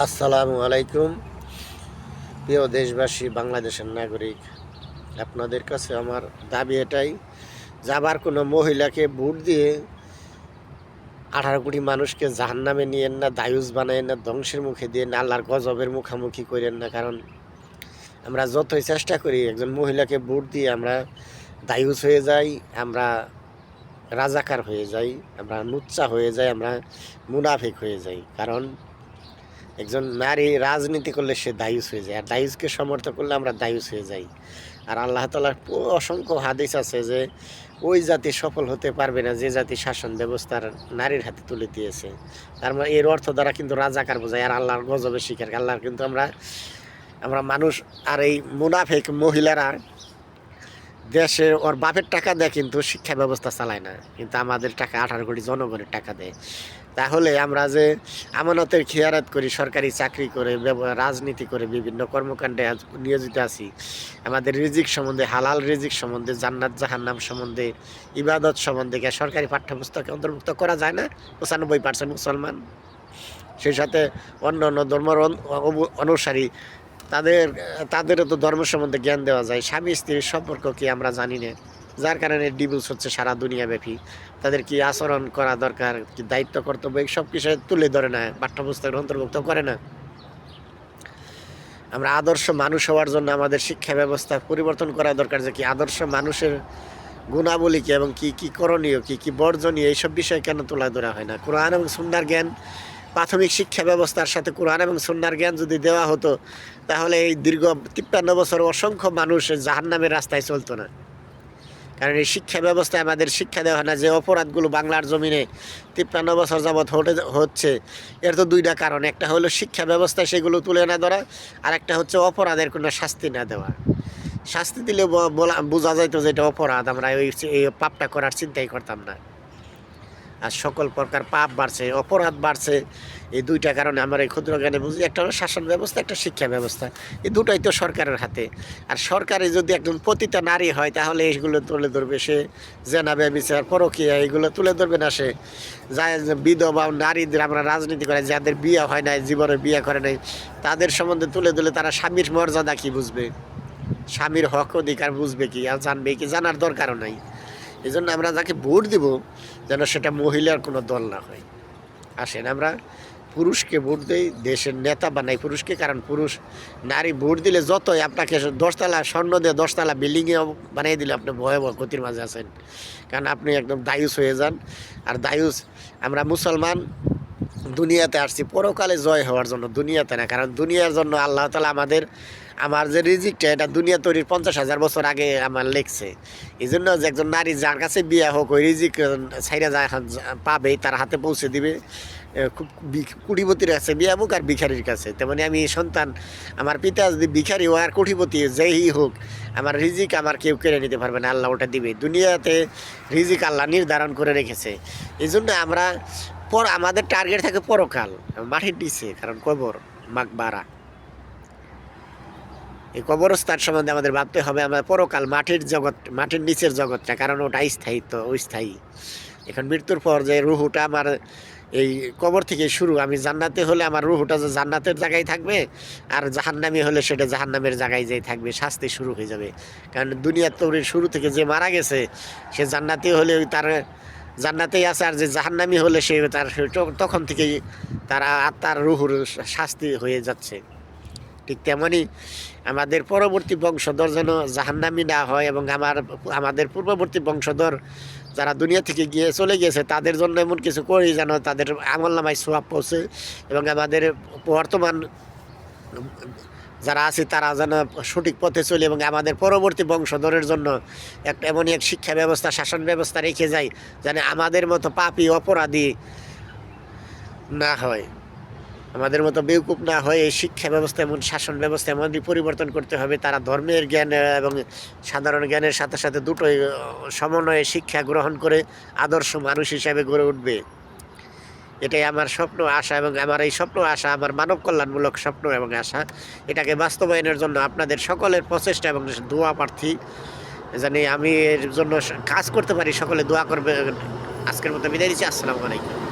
আসসালামু আলাইকুম। প্রিয় দেশবাসী, বাংলাদেশের নাগরিক, আপনাদের কাছে আমার দাবি এটাই যে আবার কোনো মহিলাকে ভোট দিয়ে 18 কোটি মানুষকে জাহান্নামে নিয়েন না, দায়ুস বানায়েন না, ধ্বংসের মুখে দিয়ে না, আল্লাহর গজবের মুখামুখি করেন না। কারণ আমরা যতই চেষ্টা করি একজন মহিলাকে ভোট দিয়ে আমরা দায়ুস হয়ে যাই, আমরা রাজাকার হয়ে যাই, আমরা লুচ্চা হয়ে যাই, আমরা মুনাফিক হয়ে যাই। কারণ একজন নারী রাজনীতি করলে সে দায়ুস হয়ে যায়, আর দায়ুসকে সমর্থন করলে আমরা দায়ুস হয়ে যাই। আর আল্লাহ তাআলার অসংখ্য হাদিস আছে যে ওই জাতি সফল হতে পারবে না যে জাতি শাসন ব্যবস্থার নারীর হাতে তুলে দিয়েছে। তার মানে এর অর্থ দ্বারা কিন্তু রাজাকার বোঝায় আর আল্লাহর গজবের শিকার। আল্লাহর কিন্তু আমরা আমরা মানুষ। আর এই মুনাফিক মহিলারা দেশে ওর বাপের টাকা দেয় কিন্তু শিক্ষা ব্যবস্থা চালায় না, কিন্তু আমাদের টাকা 18 কোটি জনগণের টাকা দেয়। তাহলে আমরা যে আমানতের খেয়ারাত করি, সরকারি চাকরি করে, রাজনীতি করে, বিভিন্ন কর্মকাণ্ডে নিয়োজিত আছি, আমাদের রিজিক সম্বন্ধে, হালাল রিজিক সম্বন্ধে, জান্নাত জাহান্নাম সম্বন্ধে, ইবাদত সম্বন্ধে সরকারি পাঠ্যপুস্তকে অন্তর্ভুক্ত করা যায় না 95% মুসলমান। সেই সাথে অন্য অন্য ধর্মের অনুসারী তাদেরও তো ধর্ম সম্বন্ধে জ্ঞান দেওয়া যায়। স্বামী স্ত্রীর সম্পর্ক কি আমরা জানি না, যার কারণে ডিভোর্স হচ্ছে সারা দুনিয়াব্যাপী। তাদের কি আচরণ করা দরকার, কি দায়িত্ব কর্তব্য, এই সব কিছু তুলে ধরে না, পাঠ্যপুস্তকের অন্তর্ভুক্ত করে না। আমরা আদর্শ মানুষ হওয়ার জন্য আমাদের শিক্ষা ব্যবস্থা পরিবর্তন করা দরকার, যে কি আদর্শ মানুষের গুণাবলী কি এবং কি কি করণীয়, কি কি বর্জনীয়, এইসব বিষয় কেন তুলে ধরা হয় না। কোরআন এবং সুন্নাহর জ্ঞান, প্রাথমিক শিক্ষা ব্যবস্থার সাথে কোরআন এবং সুন্নাহর জ্ঞান যদি দেওয়া হতো, তাহলে এই দীর্ঘ 53 বছর অসংখ্য মানুষ জাহান্নামের রাস্তায় চলতো না। কারণ এই শিক্ষা ব্যবস্থায় আমাদের শিক্ষা দেওয়া হয় না যে অপরাধগুলো বাংলার জমিনে 53 বছর যাবৎ হচ্ছে, এর তো দুইটা কারণ। একটা হলো শিক্ষা ব্যবস্থায় সেগুলো তুলে না ধরা, আর একটা হচ্ছে অপরাধের কোনো শাস্তি না দেওয়া। শাস্তি দিলে বোঝা যাইতো যে এটা অপরাধ, আমরা এই পাপটা করার চিন্তাই করতাম না। আর সকল প্রকার পাপ বাড়ছে, অপরাধ বাড়ছে, এই দুইটা কারণে আমরা এই ক্ষুদ্র জ্ঞানে বুঝি। একটা হলো শাসন ব্যবস্থা, একটা শিক্ষা ব্যবস্থা, এই দুটাই তো সরকারের হাতে। আর সরকারে যদি একজন পতিতা নারী হয় তাহলে এইগুলো তুলে ধরবে, সে জেনা ব্যভিচার পরকীয়া এগুলো তুলে ধরবে না। সে যায় বিধবা নারীদের, আমরা রাজনীতি করে যাদের বিয়ে হয় নাই, জীবনে বিয়ে করে নাই, তাদের সম্বন্ধে তুলে ধরলে তারা স্বামীর মর্যাদা কি বুঝবে, স্বামীর হক অধিকার বুঝবে কি, আর জানবে কি, জানার দরকারও নাই। এই জন্য আমরা যাকে ভোট দিব যেন সেটা মহিলার কোনো দল না হয়। আসেন আমরা পুরুষকে ভোট দিই, দেশের নেতা বানাই পুরুষকে। কারণ পুরুষ, নারী ভোট দিলে যতই আপনাকে 10তলা স্বর্ণ দিয়ে 10তলা বিল্ডিংয়ে বানিয়ে দিলে আপনি ভয়াবহ ক্ষতির মাঝে আছেন। কারণ আপনি একদম দায়ুস হয়ে যান। আর দায়ুস, আমরা মুসলমান দুনিয়াতে আসছি পরকালে জয় হওয়ার জন্য, দুনিয়াতে না। কারণ দুনিয়ার জন্য আল্লাহ তাআলা আমার যে রিজিকটা, এটা দুনিয়া তৈরির 50,000 বছর আগে আমার লেখছে। এই জন্য যে একজন নারী যার কাছে বিয়ে হোক, ওই রিজিক ছাইরা পাবে, তার হাতে পৌঁছে দিবে। খুব কুটিপতির কাছে বিয়ে হোক আর ভিখারির কাছে। তেমনি আমি সন্তান, আমার পিতা যদি ভিখারি হয় আর কুটিপতি যেই হোক, আমার রিজিক আমার কেউ কেড়ে নিতে পারবে না, আল্লাহ ওটা দিবে। দুনিয়াতে রিজিক আল্লাহ নির্ধারণ করে রেখেছে। এই জন্য আমরা আমাদের টার্গেট থাকে পরকাল, মাটির নিচে। কারণ কবর, মাকবারা, এই কবরস্থান সম্বন্ধে আমাদের ভাবতে হবে। আমরা পরকাল, মাটির জগৎ, মাটির নিচের জগৎটা, কারণ ওটা স্থায়িত্ব, অস্থায়ী। এখন মৃত্যুর পর যে রুহুটা আমার এই কবর থেকে শুরু, আমি জান্নাতে হলে আমার রুহুটা যে জান্নাতের জায়গায় থাকবে, আর জাহান্নামি হলে সেটা জাহান্নামের জায়গায় যেই থাকবে, শাস্তি শুরু হয়ে যাবে। কারণ দুনিয়ার তৈরির শুরু থেকে যে মারা গেছে সে জান্নাতি হলে তার জান্নাতেই আছে, আর যে জাহান্নামি হলে সে তার তখন থেকেই তার আত্মার রুহুর শাস্তি হয়ে যাচ্ছে। ঠিক তেমনই আমাদের পরবর্তী বংশধর যেন জাহান্নামী না হয়, এবং আমাদের পূর্ববর্তী বংশধর যারা দুনিয়া থেকে চলে গিয়েছে তাদের জন্য এমন কিছু করি যেন তাদের আমলনামায় সওয়াব পৌঁছে, এবং আমাদের বর্তমান যারা আছে তারা যেন সঠিক পথে চলে, এবং আমাদের পরবর্তী বংশধরের জন্য এমনই এক শিক্ষা ব্যবস্থা, শাসন ব্যবস্থা রেখে যায় যেন আমাদের মতো পাপী অপরাধী না হয়, আমাদের মতো বেউকুফ না হয়। এই শিক্ষা ব্যবস্থা এমন, শাসন ব্যবস্থা এমনই পরিবর্তন করতে হবে, তারা ধর্মের জ্ঞান এবং সাধারণ জ্ঞানের সাথে সাথে দুটোই সমন্বয়ে শিক্ষা গ্রহণ করে আদর্শ মানুষ হিসাবে গড়ে উঠবে। এটাই আমার স্বপ্ন, আশা, এবং আমার এই স্বপ্ন আশা আমার মানব কল্যাণমূলক স্বপ্ন এবং আশা। এটাকে বাস্তবায়নের জন্য আপনাদের সকলের প্রচেষ্টা এবং দোয়া প্রার্থী, জানি আমি এর জন্য কাজ করতে পারি। সকলে দোয়া করবে। আজকের মতো বিদায় দিচ্ছি। আসসালামু আলাইকুম।